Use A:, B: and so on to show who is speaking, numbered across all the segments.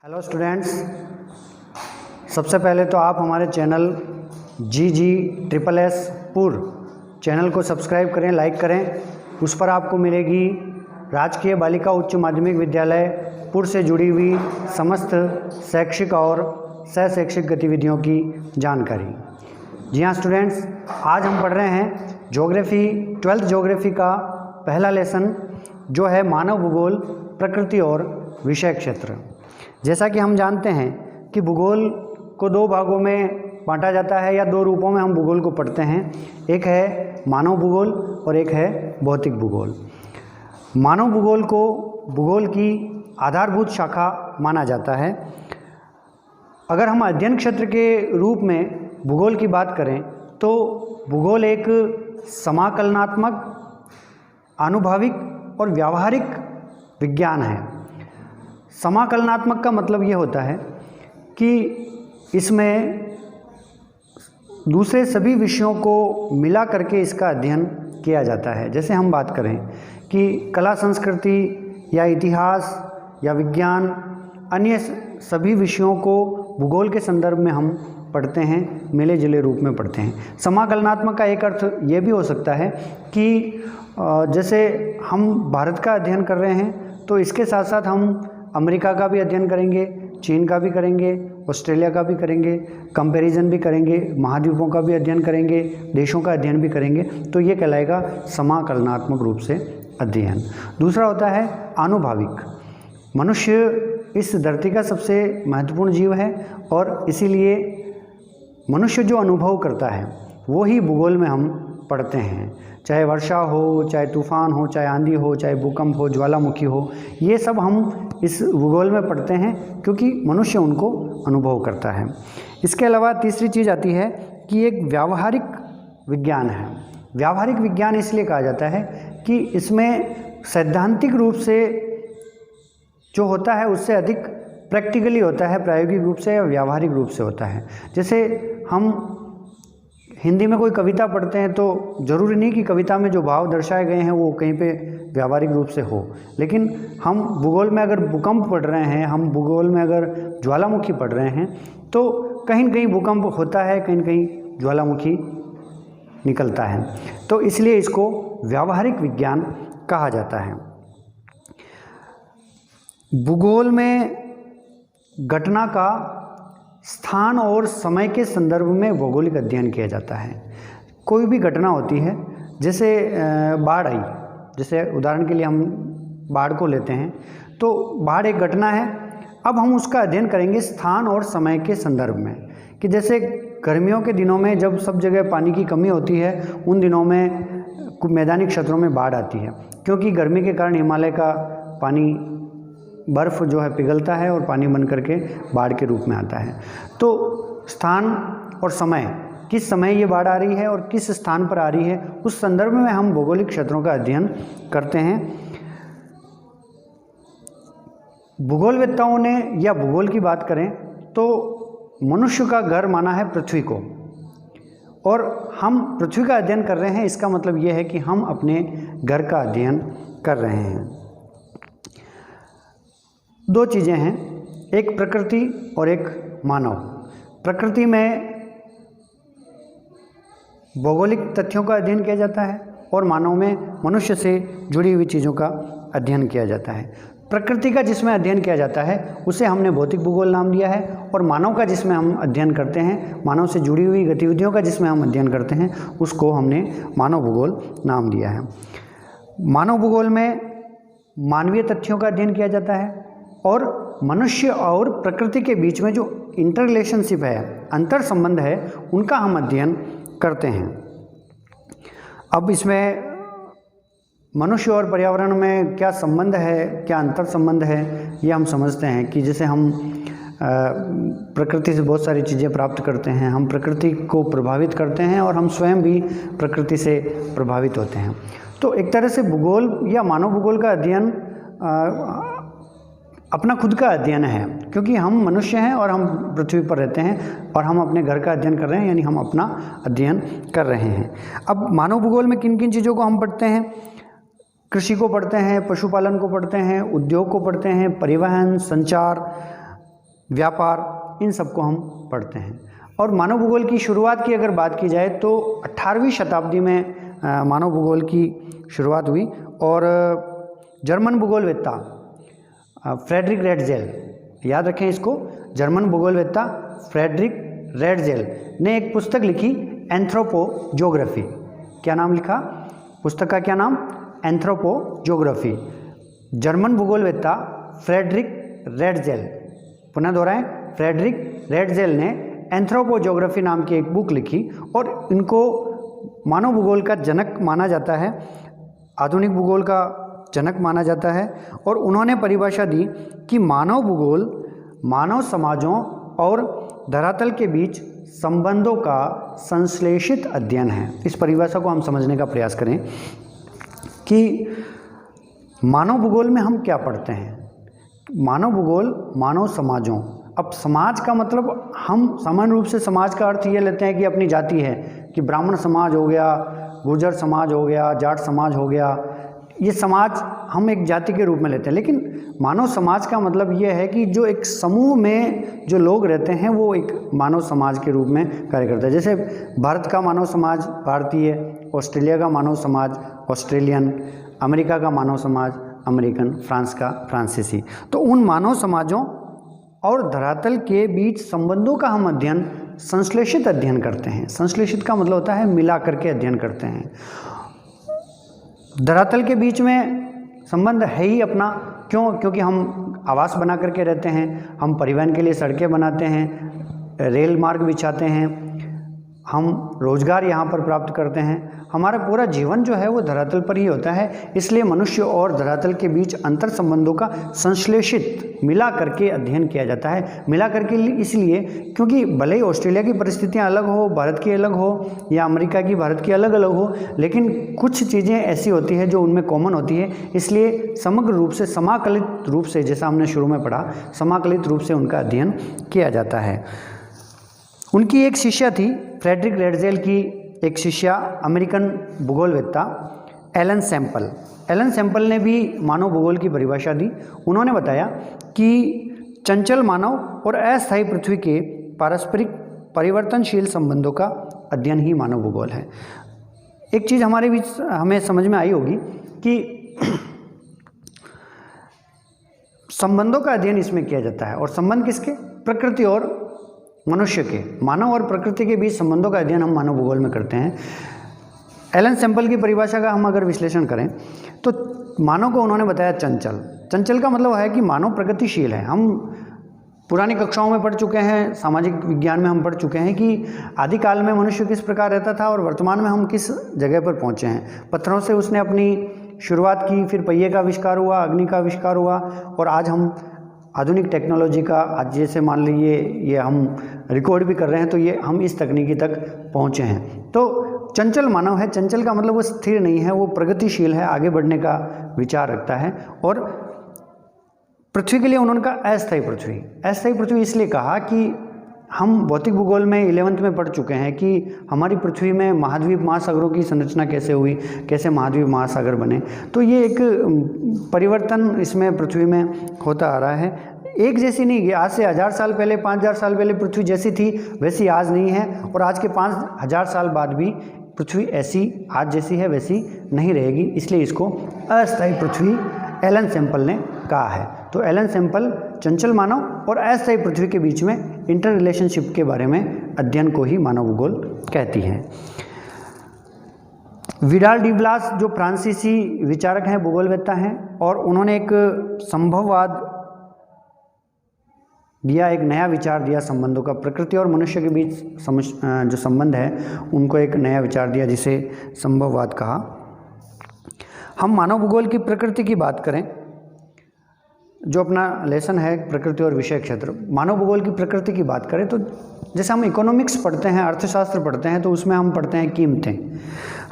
A: Hello students, सबसे पहले तो आप हमारे चैनल GG SSS पुर चैनल को सब्सक्राइब करें, लाइक करें। उस पर आपको मिलेगी राजकीय बालिका उच्च माध्यमिक विद्यालय पुर से जुड़ी हुई समस्त शैक्षिक और सह शैक्षिक गतिविधियों की जानकारी। जी हाँ स्टूडेंट्स, आज हम पढ़ रहे हैं ज्योग्राफी 12th ज्योग्राफी का पहला लेसन जो है मानव भूगोल, प्रकृति और विषय क्षेत्र। जैसा कि हम जानते हैं कि भूगोल को दो भागों में बांटा जाता है या दो रूपों में हम भूगोल को पढ़ते हैं। एक है मानव भूगोल और एक है भौतिक भूगोल। मानव भूगोल को भूगोल की आधारभूत शाखा माना जाता है। अगर हम अध्ययन क्षेत्र के रूप में भूगोल की बात करें तो भूगोल एक समाकलनात्मक, आनुभविक और व्यावहारिक विज्ञान है। समाकलनात्मक का मतलब ये होता है कि इसमें दूसरे सभी विषयों को मिला करके इसका अध्ययन किया जाता है। जैसे हम बात करें कि कला, संस्कृति या इतिहास या विज्ञान, अन्य सभी विषयों को भूगोल के संदर्भ में हम पढ़ते हैं, मिले जुले रूप में पढ़ते हैं। समाकलनात्मक का एक अर्थ ये भी हो सकता है कि जैसे हम भारत का अध्ययन कर रहे हैं तो इसके साथ साथ हम अमेरिका का भी अध्ययन करेंगे, चीन का भी करेंगे, ऑस्ट्रेलिया का भी करेंगे, कंपैरिजन भी करेंगे, महाद्वीपों का भी अध्ययन करेंगे, देशों का अध्ययन भी करेंगे। तो ये कहलाएगा समाकलनात्मक रूप से अध्ययन। दूसरा होता है आनुभाविक। मनुष्य इस धरती का सबसे महत्वपूर्ण जीव है और इसीलिए मनुष्य जो अनुभव करता है वो ही भूगोल में हम पढ़ते हैं। चाहे वर्षा हो, चाहे तूफान हो, चाहे आंधी हो, चाहे भूकंप हो, ज्वालामुखी हो, ये सब हम इस भूगोल में पढ़ते हैं क्योंकि मनुष्य उनको अनुभव करता है। इसके अलावा तीसरी चीज़ आती है कि एक व्यावहारिक विज्ञान है। व्यावहारिक विज्ञान इसलिए कहा जाता है कि इसमें सैद्धांतिक रूप से जो होता है उससे अधिक प्रैक्टिकली होता है, प्रायोगिक रूप से या व्यावहारिक रूप से होता है। जैसे हम हिंदी में कोई कविता पढ़ते हैं तो ज़रूरी नहीं कि कविता में जो भाव दर्शाए गए हैं वो कहीं पे व्यावहारिक रूप से हो, लेकिन हम भूगोल में अगर भूकंप पढ़ रहे हैं, हम भूगोल में अगर ज्वालामुखी पढ़ रहे हैं तो कहीं न कहीं भूकंप होता है, कहीं न कहीं ज्वालामुखी निकलता है। तो इसलिए इसको व्यावहारिक विज्ञान कहा जाता है। भूगोल में घटना का स्थान और समय के संदर्भ में भौगोलिक अध्ययन किया जाता है। कोई भी घटना होती है, जैसे बाढ़ आई, जैसे उदाहरण के लिए हम बाढ़ को लेते हैं तो बाढ़ एक घटना है। अब हम उसका अध्ययन करेंगे स्थान और समय के संदर्भ में कि जैसे गर्मियों के दिनों में जब सब जगह पानी की कमी होती है, उन दिनों में मैदानी क्षेत्रों में बाढ़ आती है क्योंकि गर्मी के कारण हिमालय का पानी, बर्फ़ जो है पिघलता है और पानी बन करके बाढ़ के रूप में आता है। तो स्थान और समय, किस समय ये बाढ़ आ रही है और किस स्थान पर आ रही है, उस संदर्भ में हम भौगोलिक क्षेत्रों का अध्ययन करते हैं। भूगोलवेत्ताओं ने या भूगोल की बात करें तो मनुष्य का घर माना है पृथ्वी को, और हम पृथ्वी का अध्ययन कर रहे हैं। इसका मतलब ये है कि हम अपने घर का अध्ययन कर रहे हैं। दो चीज़ें हैं, एक प्रकृति और एक मानव। प्रकृति में भौगोलिक तथ्यों का अध्ययन किया जाता है और मानव में मनुष्य से जुड़ी हुई चीज़ों का अध्ययन किया जाता है। प्रकृति का जिसमें अध्ययन किया जाता है उसे हमने भौतिक भूगोल नाम दिया है, और मानव का जिसमें हम अध्ययन करते हैं, मानव से जुड़ी हुई गतिविधियों का जिसमें हम अध्ययन करते हैं, उसको हमने मानव भूगोल नाम दिया है। मानव भूगोल में मानवीय तथ्यों का अध्ययन किया जाता है और मनुष्य और प्रकृति के बीच में जो इंटर रिलेशनशिप है, अंतर संबंध है, उनका हम अध्ययन करते हैं। अब इसमें मनुष्य और पर्यावरण में क्या संबंध है, क्या अंतर संबंध है, ये हम समझते हैं कि जैसे हम प्रकृति से बहुत सारी चीज़ें प्राप्त करते हैं, हम प्रकृति को प्रभावित करते हैं और हम स्वयं भी प्रकृति से प्रभावित होते हैं। तो एक तरह से भूगोल या मानव भूगोल का अध्ययन अपना खुद का अध्ययन है, क्योंकि हम मनुष्य हैं और हम पृथ्वी पर रहते हैं और हम अपने घर का अध्ययन कर रहे हैं, यानी हम अपना अध्ययन कर रहे हैं। अब मानव भूगोल में किन किन चीज़ों को हम पढ़ते हैं? कृषि को पढ़ते हैं, पशुपालन को पढ़ते हैं, उद्योग को पढ़ते हैं, परिवहन, संचार, व्यापार, इन सबको हम पढ़ते हैं। और मानव भूगोल की शुरुआत की अगर बात की जाए तो 18वीं शताब्दी में मानव भूगोल की शुरुआत हुई और जर्मन भूगोलवेत्ता फ्रेडरिक रेडजेल, याद रखें इसको, जर्मन भूगोलवेत्ता फ्रेडरिक रेडजेल ने एक पुस्तक लिखी एंथ्रोपोजोग्राफी। क्या नाम लिखा पुस्तक का? क्या नाम? एंथ्रोपोजोग्राफी। जर्मन भूगोलवेत्ता फ्रेडरिक रेडजेल, पुनः दोहराएं, फ्रेडरिक रेडजेल ने एंथ्रोपोजोग्राफी नाम की एक बुक लिखी और इनको मानव भूगोल का जनक माना जाता है, आधुनिक भूगोल का जनक माना जाता है। और उन्होंने परिभाषा दी कि मानव भूगोल मानव समाजों और धरातल के बीच संबंधों का संश्लेषित अध्ययन है। इस परिभाषा को हम समझने का प्रयास करें कि मानव भूगोल में हम क्या पढ़ते हैं। मानव भूगोल मानव समाजों, अब समाज का मतलब हम सामान्य रूप से समाज का अर्थ ये लेते हैं कि अपनी जाति है, कि ब्राह्मण समाज हो गया, गुर्जर समाज हो गया, जाट समाज हो गया, ये समाज हम एक जाति के रूप में लेते हैं। लेकिन मानव समाज का मतलब ये है कि जो एक समूह में जो लोग रहते हैं वो एक मानव समाज के रूप में कार्य करता है। जैसे भारत का मानव समाज भारतीय, ऑस्ट्रेलिया का मानव समाज ऑस्ट्रेलियन, अमेरिका का मानव समाज अमेरिकन, फ्रांस का फ्रांसीसी। तो उन मानव समाजों और धरातल के बीच संबंधों का हम अध्ययन संश्लेषित अध्ययन करते हैं। संश्लेषित का मतलब होता है मिला करके अध्ययन करते हैं। धरातल के बीच में संबंध है ही अपना, क्यों? क्योंकि हम आवास बना करके रहते हैं, हम परिवहन के लिए सड़कें बनाते हैं, रेल मार्ग बिछाते हैं, हम रोजगार यहाँ पर प्राप्त करते हैं, हमारा पूरा जीवन जो है वो धरातल पर ही होता है। इसलिए मनुष्य और धरातल के बीच अंतर संबंधों का संश्लेषित मिला करके अध्ययन किया जाता है। मिला करके इसलिए क्योंकि भले ही ऑस्ट्रेलिया की परिस्थितियाँ अलग हो, भारत की अलग हो, या अमेरिका की भारत की अलग अलग हो, लेकिन कुछ चीज़ें ऐसी होती है जो उनमें कॉमन होती है। इसलिए समग्र रूप से, समाकलित रूप से, जैसा हमने शुरू में पढ़ा, समाकलित रूप से उनका अध्ययन किया जाता है। उनकी एक शिष्या थी, फ्रेडरिक रेडजेल की एक शिष्या, अमेरिकन भूगोलवेत्ता एलन सैंपल। एलन सैंपल ने भी मानव भूगोल की परिभाषा दी। उन्होंने बताया कि चंचल मानव और अस्थायी पृथ्वी के पारस्परिक परिवर्तनशील संबंधों का अध्ययन ही मानव भूगोल है। एक चीज़ हमारे बीच हमें समझ में आई होगी कि संबंधों का अध्ययन इसमें किया जाता है। और संबंध किसके? प्रकृति और मनुष्य के, मानव और प्रकृति के बीच संबंधों का अध्ययन हम मानव भूगोल में करते हैं। एलन सैंपल की परिभाषा का हम अगर विश्लेषण करें तो मानव को उन्होंने बताया चंचल। चंचल का मतलब है कि मानव प्रगतिशील है। हम पुरानी कक्षाओं में पढ़ चुके हैं, सामाजिक विज्ञान में हम पढ़ चुके हैं कि आदिकाल में मनुष्य किस प्रकार रहता था और वर्तमान में हम किस जगह पर पहुँचे हैं। पत्थरों से उसने अपनी शुरुआत की, फिर पहिए का आविष्कार हुआ, अग्नि का आविष्कार हुआ, और आज हम आधुनिक टेक्नोलॉजी का, आज जैसे मान लीजिए ये हम रिकॉर्ड भी कर रहे हैं, तो ये हम इस तकनीकी तक पहुँचे हैं। तो चंचल मानव है। चंचल का मतलब वो स्थिर नहीं है, वो प्रगतिशील है, आगे बढ़ने का विचार रखता है। और पृथ्वी के लिए उन्होंने कहा अस्थायी पृथ्वी। अस्थायी पृथ्वी इसलिए कहा कि हम भौतिक भूगोल में 11वीं में पढ़ चुके हैं कि हमारी पृथ्वी में महाद्वीप महासागरों की संरचना कैसे हुई, कैसे महाद्वीप महासागर बने। तो ये एक परिवर्तन इसमें पृथ्वी में होता आ रहा है। एक जैसी नहीं, आज से 1000 साल पहले, 5000 साल पहले पृथ्वी जैसी थी वैसी आज नहीं है, और आज के 5000 साल बाद भी पृथ्वी ऐसी आज जैसी है वैसी नहीं रहेगी। इसलिए इसको अस्थायी पृथ्वी एलन सैंपल ने कहा है। तो एलन सैंपल चंचल मानव और अस्थायी पृथ्वी के बीच में इंटर रिलेशनशिप के बारे में अध्ययन को ही मानव भूगोल कहती है। विडाल डी ब्लास जो फ्रांसीसी विचारक हैं, भूगोलवेत्ता हैं, और उन्होंने एक संभववाद दिया, एक नया विचार दिया संबंधों का। प्रकृति और मनुष्य के बीच जो संबंध है उनको एक नया विचार दिया जिसे संभववाद कहा। हम मानव भूगोल की प्रकृति की बात करें, जो अपना लेसन है प्रकृति और विषय क्षेत्र, मानव भूगोल की प्रकृति की बात करें तो जैसे हम इकोनॉमिक्स पढ़ते हैं, अर्थशास्त्र पढ़ते हैं, तो उसमें हम पढ़ते हैं कीमतें।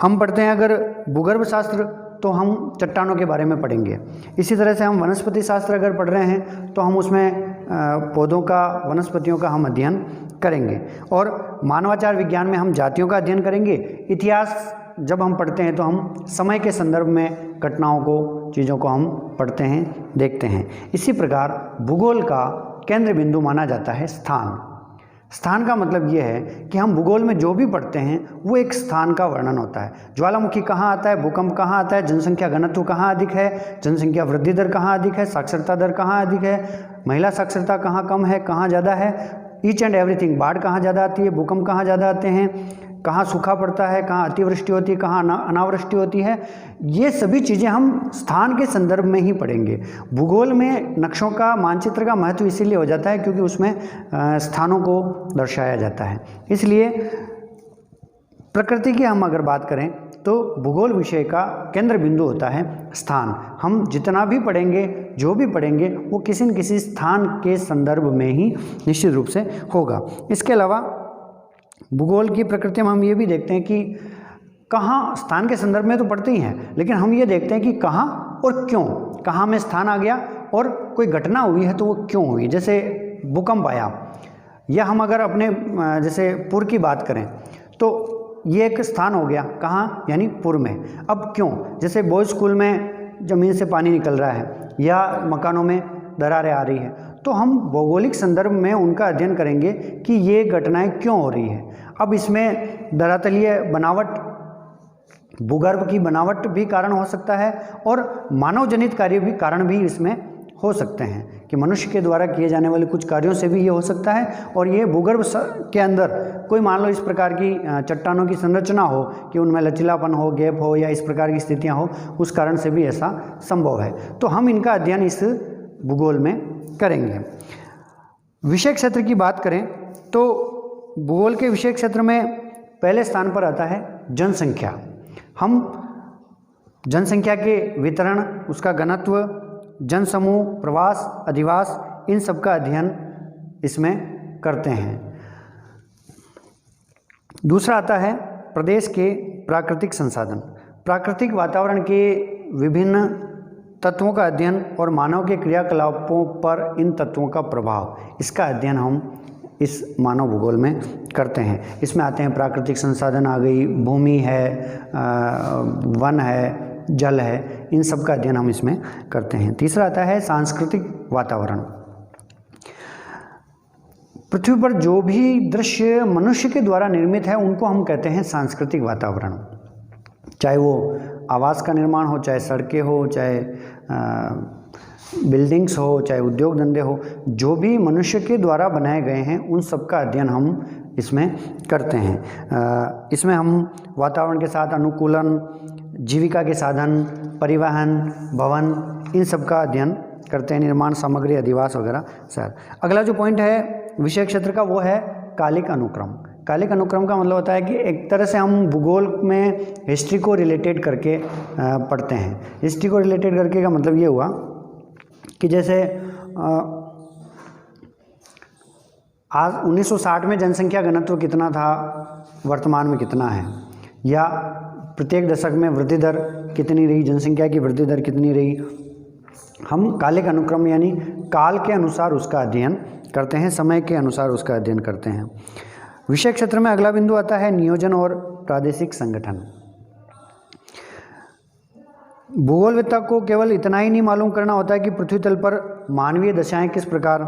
A: हम पढ़ते हैं अगर भूगर्भ शास्त्र तो हम चट्टानों के बारे में पढ़ेंगे। इसी तरह से हम वनस्पति शास्त्र अगर पढ़ रहे हैं तो हम उसमें पौधों का, वनस्पतियों का हम अध्ययन करेंगे। और मानवाचार विज्ञान में हम जातियों का अध्ययन करेंगे। इतिहास जब हम पढ़ते हैं तो हम समय के संदर्भ में घटनाओं को, चीज़ों को हम पढ़ते हैं, देखते हैं। इसी प्रकार भूगोल का केंद्र बिंदु माना जाता है स्थान। स्थान का मतलब ये है कि हम भूगोल में जो भी पढ़ते हैं वो एक स्थान का वर्णन होता है। ज्वालामुखी कहाँ आता है, भूकंप कहाँ आता है, जनसंख्या घनत्व कहाँ अधिक है, जनसंख्या वृद्धि दर कहाँ अधिक है, साक्षरता दर कहाँ अधिक है, महिला साक्षरता कहाँ कम है, कहाँ ज़्यादा है, ईच एंड एवरीथिंग, बाढ़ कहाँ ज़्यादा आती है, भूकंप कहाँ ज़्यादा आते हैं, कहाँ सूखा पड़ता है, कहाँ अतिवृष्टि होती है, कहाँ अनावृष्टि होती है, ये सभी चीज़ें हम स्थान के संदर्भ में ही पढ़ेंगे। भूगोल में नक्शों का, मानचित्र का महत्व इसीलिए हो जाता है क्योंकि उसमें स्थानों को दर्शाया जाता है। इसलिए प्रकृति की हम अगर बात करें तो भूगोल विषय का केंद्र बिंदु होता है स्थान। हम जितना भी पढ़ेंगे, जो भी पढ़ेंगे, वो किसी न किसी स्थान के संदर्भ में ही निश्चित रूप से होगा। इसके अलावा भूगोल की प्रकृति में हम ये भी देखते हैं कि कहाँ, स्थान के संदर्भ में तो पढ़ते ही हैं, लेकिन हम ये देखते हैं कि कहाँ और क्यों, कहाँ में स्थान आ गया और कोई घटना हुई है तो वो क्यों हुई। जैसे भूकंप आया, या हम अगर अपने जैसे पुर की बात करें तो ये एक स्थान हो गया, कहाँ, यानी पुर में। अब क्यों, जैसे बॉयज़ स्कूल में ज़मीन से पानी निकल रहा है या मकानों में दरारें आ रही है, तो हम भौगोलिक संदर्भ में उनका अध्ययन करेंगे कि ये घटनाएं क्यों हो रही है। अब इसमें धरातलीय बनावट, भूगर्भ की बनावट भी कारण हो सकता है और मानव जनित कार्य भी कारण भी इसमें हो सकते हैं कि मनुष्य के द्वारा किए जाने वाले कुछ कार्यों से भी ये हो सकता है। और ये भूगर्भ के अंदर कोई मान लो इस प्रकार की चट्टानों की संरचना हो कि उनमें लचीलापन हो, गैप हो या इस प्रकार की स्थितियां हो, उस कारण से भी ऐसा संभव है। तो हम इनका अध्ययन इस भूगोल में करेंगे। विषय क्षेत्र की बात करें तो भूगोल के विषय क्षेत्र में पहले स्थान पर आता है जनसंख्या। हम जनसंख्या के वितरण, उसका घनत्व, जनसमूह, प्रवास, अधिवास, इन सब का अध्ययन इसमें करते हैं। दूसरा आता है प्रदेश के प्राकृतिक संसाधन। प्राकृतिक वातावरण के विभिन्न तत्वों का अध्ययन और मानव के क्रियाकलापों पर इन तत्वों का प्रभाव, इसका अध्ययन हम इस मानव भूगोल में करते हैं। इसमें आते हैं प्राकृतिक संसाधन आ गई, भूमि है, वन है, जल है, इन सब का अध्ययन हम इसमें करते हैं। तीसरा आता है सांस्कृतिक वातावरण। पृथ्वी पर जो भी दृश्य मनुष्य के द्वारा निर्मित है उनको हम कहते हैं सांस्कृतिक वातावरण। चाहे वो आवास का निर्माण हो, चाहे सड़कें हो, चाहे बिल्डिंग्स हो, चाहे उद्योग धंधे हो, जो भी मनुष्य के द्वारा बनाए गए हैं उन सब का अध्ययन हम इसमें करते हैं। इसमें हम वातावरण के साथ अनुकूलन, जीविका के साधन, परिवहन, भवन, इन सब का अध्ययन करते हैं, निर्माण सामग्री, अधिवास वगैरह सर। अगला जो पॉइंट है विषय क्षेत्र का वो है कालिक अनुक्रम। कालिक अनुक्रम का मतलब होता है कि एक तरह से हम भूगोल में हिस्ट्री को रिलेटेड करके पढ़ते हैं। हिस्ट्री को रिलेटेड करके का मतलब ये हुआ कि जैसे आज 1960 में जनसंख्या घनत्व कितना था, वर्तमान में कितना है, या प्रत्येक दशक में वृद्धि दर कितनी रही, जनसंख्या की वृद्धि दर कितनी रही। हम कालिक अनुक्रम यानी काल के अनुसार उसका अध्ययन करते हैं, समय के अनुसार उसका अध्ययन करते हैं। विषय क्षेत्र में अगला बिंदु आता है नियोजन और प्रादेशिक संगठन। भूगोलवेत्ता को केवल इतना ही नहीं मालूम करना होता है कि पृथ्वी तल पर मानवीय दशाएं किस प्रकार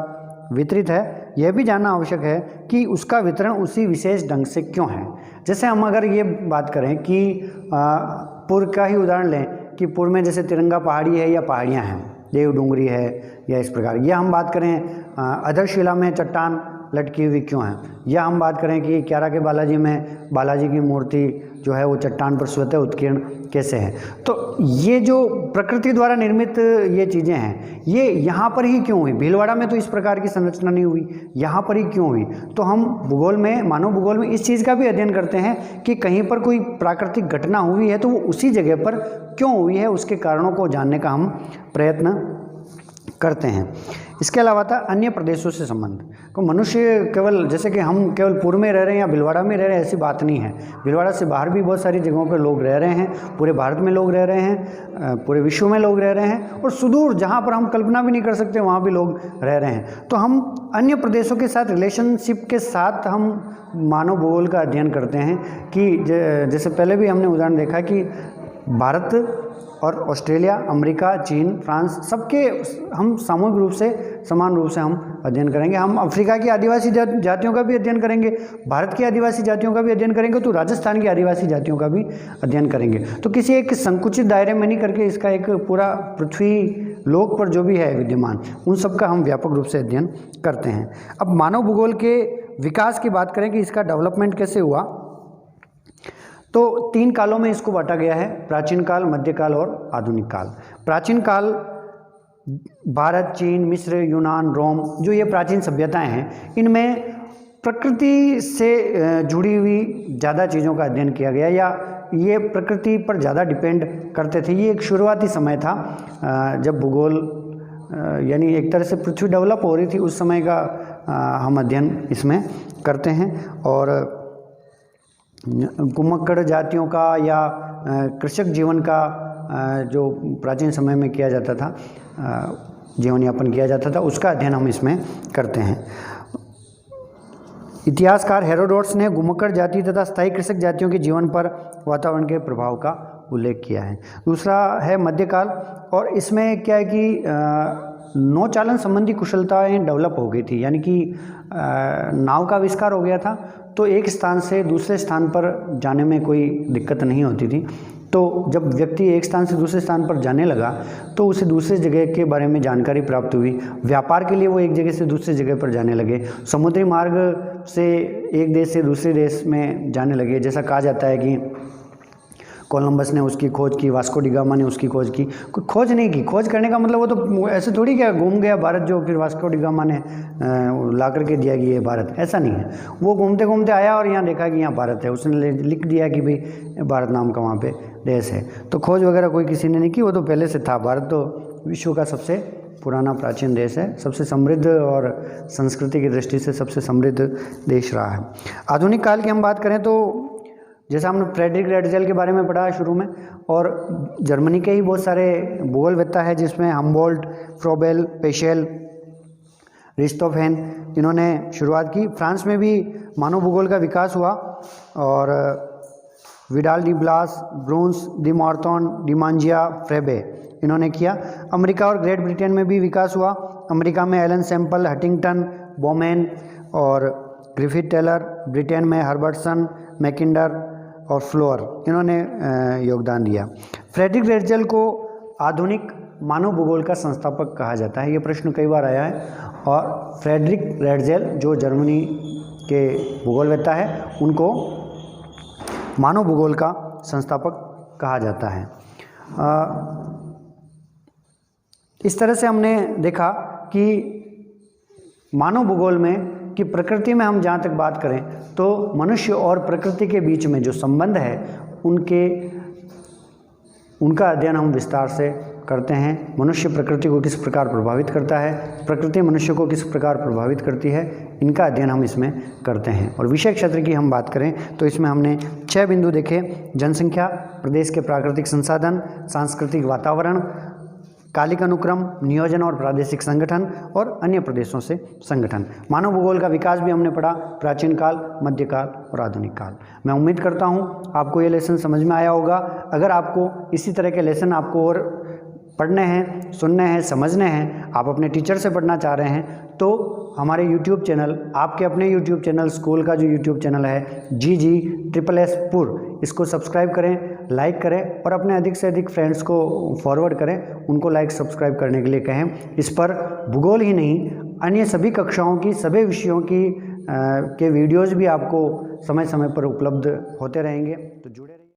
A: वितरित है, यह भी जानना आवश्यक है कि उसका वितरण उसी विशेष ढंग से क्यों है। जैसे हम अगर ये बात करें कि पूर्व का ही उदाहरण लें कि पूर्व में जैसे तिरंगा पहाड़ी है या पहाड़ियाँ हैं, देवडूंगरी है या इस प्रकार, या हम बात करें अधरशिला में चट्टान लटकी हुई क्यों है, या हम बात करें कि क्यारा के बालाजी में बालाजी की मूर्ति जो है वो चट्टान पर स्वतः उत्कीर्ण कैसे है। तो ये जो प्रकृति द्वारा निर्मित ये चीज़ें हैं, ये यहाँ पर ही क्यों हुई, भीलवाड़ा में तो इस प्रकार की संरचना नहीं हुई, यहाँ पर ही क्यों हुई। तो हम भूगोल में, मानव भूगोल में इस चीज़ का भी अध्ययन करते हैं कि कहीं पर कोई प्राकृतिक घटना हुई है तो वो उसी जगह पर क्यों हुई है, उसके कारणों को जानने का हम प्रयत्न करते हैं। इसके अलावा था अन्य प्रदेशों से संबंध। को मनुष्य केवल, जैसे कि हम केवल पूर्व में रह रहे हैं या भीलवाड़ा में रह रहे हैं, ऐसी बात नहीं है। भीलवाड़ा से बाहर भी बहुत सारी जगहों पर लोग रह रहे हैं, पूरे भारत में लोग रह रहे हैं, पूरे विश्व में लोग रह रहे हैं, और सुदूर जहाँ पर हम कल्पना भी नहीं कर सकते वहाँ भी लोग रह रहे हैं। तो हम अन्य प्रदेशों के साथ रिलेशनशिप के साथ हम मानव भूगोल का अध्ययन करते हैं कि जैसे पहले भी हमने उदाहरण देखा कि भारत और ऑस्ट्रेलिया, अमेरिका, चीन, फ्रांस, सबके हम सामूहिक रूप से समान रूप से हम अध्ययन करेंगे। हम अफ्रीका की आदिवासी जातियों का भी अध्ययन करेंगे, भारत की आदिवासी जातियों का भी अध्ययन करेंगे, तो राजस्थान की आदिवासी जातियों का भी अध्ययन करेंगे। तो किसी एक संकुचित दायरे में नहीं करके इसका एक पूरा पृथ्वी लोक पर जो भी है विद्यमान, उन सब का हम व्यापक रूप से अध्ययन करते हैं। अब मानव भूगोल के विकास की बात करें कि इसका डेवलपमेंट कैसे हुआ, तो 3 कालों में इसको बांटा गया है, प्राचीन काल, मध्यकाल और आधुनिक काल। प्राचीन काल भारत, चीन, मिस्र, यूनान, रोम, जो ये प्राचीन सभ्यताएं हैं, इनमें प्रकृति से जुड़ी हुई ज़्यादा चीज़ों का अध्ययन किया गया, या ये प्रकृति पर ज़्यादा डिपेंड करते थे। ये एक शुरुआती समय था जब भूगोल यानी एक तरह से पृथ्वी डेवलप हो रही थी, उस समय का हम अध्ययन इसमें करते हैं। और कुम्भकर्ण जातियों का या कृषक जीवन का जो प्राचीन समय में किया जाता था, जीवन यापन किया जाता था, उसका अध्ययन हम इसमें करते हैं। इतिहासकार हेरोडोटस ने कुम्भकर्ण जाति तथा स्थायी कृषक जातियों के जीवन पर वातावरण के प्रभाव का उल्लेख किया है। दूसरा है मध्यकाल, और इसमें क्या है कि नौचालन संबंधी कुशलताएं डेवलप हो गई थी, यानी कि नाव का आविष्कार हो गया था, तो एक स्थान से दूसरे स्थान पर जाने में कोई दिक्कत नहीं होती थी। तो जब व्यक्ति एक स्थान से दूसरे स्थान पर जाने लगा तो उसे दूसरे जगह के बारे में जानकारी प्राप्त हुई। व्यापार के लिए वो एक जगह से दूसरे जगह पर जाने लगे, समुद्री मार्ग से एक देश से दूसरे देश में जाने लगे। जैसा कहा जाता है कि कोलंबस ने उसकी खोज की, वास्को डी गामा ने उसकी खोज की। कोई खोज नहीं की, खोज करने का मतलब वो तो ऐसे थोड़ी क्या घूम गया भारत जो फिर वास्को डी गामा ने ला करके दिया कि ये भारत, ऐसा नहीं है। वो घूमते घूमते आया और यहाँ देखा कि यहाँ भारत है, उसने लिख दिया कि भाई भारत नाम का वहाँ पे देश है। तो खोज वगैरह कोई किसी ने नहीं की, वो तो पहले से था। भारत तो विश्व का सबसे पुराना प्राचीन देश है, सबसे समृद्ध और संस्कृति की दृष्टि से सबसे समृद्ध देश रहा है। आधुनिक काल की हम बात करें तो जैसा हमने फ्रेडरिक रेडजेल के बारे में पढ़ा शुरू में, और जर्मनी के ही बहुत सारे भूगोलवेत्ता है जिसमें हम्बोल्ट, फ्रोबेल, पेशेल, रिस्टोफेन, इन्होंने शुरुआत की। फ्रांस में भी मानव भूगोल का विकास हुआ, और Vidal de Blache, Brunhes, de Martonne, Demangeon, Febvre, इन्होंने किया। अमेरिका और ग्रेट ब्रिटेन में भी विकास हुआ। अमेरिका में एलन सैम्पल, हटिंगटन, बोमेन और ग्रिफिथ टेलर, ब्रिटेन में हर्बर्टसन, मैकिंडर और फ्लोर, इन्होंने योगदान दिया। फ्रेडरिक रेडजेल को आधुनिक मानव भूगोल का संस्थापक कहा जाता है, ये प्रश्न कई बार आया है। और फ्रेडरिक रेडजेल जो जर्मनी के भूगोलवेत्ता है, उनको मानव भूगोल का संस्थापक कहा जाता है। इस तरह से हमने देखा कि मानव भूगोल में कि प्रकृति में हम जहाँ तक बात करें तो मनुष्य और प्रकृति के बीच में जो संबंध है उनका अध्ययन हम विस्तार से करते हैं। मनुष्य प्रकृति को किस प्रकार प्रभावित करता है, प्रकृति मनुष्य को किस प्रकार प्रभावित करती है, इनका अध्ययन हम इसमें करते हैं। और विषय क्षेत्र की हम बात करें तो इसमें हमने 6 बिंदु देखे: जनसंख्या, प्रदेश के प्राकृतिक संसाधन, सांस्कृतिक वातावरण, कालिक अनुक्रम, नियोजन और प्रादेशिक संगठन, और अन्य प्रदेशों से संगठन। मानव भूगोल का विकास भी हमने पढ़ा, प्राचीन काल, मध्यकाल और आधुनिक काल। मैं उम्मीद करता हूँ आपको ये लेसन समझ में आया होगा। अगर आपको इसी तरह के लेसन आपको और पढ़ने हैं, सुनने हैं, समझने हैं, आप अपने टीचर से पढ़ना चाह रहे हैं, तो हमारे YouTube चैनल, आपके अपने YouTube चैनल, स्कूल का जो YouTube चैनल है GG+S पुर, इसको सब्सक्राइब करें, लाइक करें और अपने अधिक से अधिक फ्रेंड्स को फॉरवर्ड करें, उनको लाइक सब्सक्राइब करने के लिए कहें। इस पर भूगोल ही नहीं, अन्य सभी कक्षाओं की, सभी विषयों की के वीडियोज़ भी आपको समय समय पर उपलब्ध होते रहेंगे, तो जुड़े रहिए।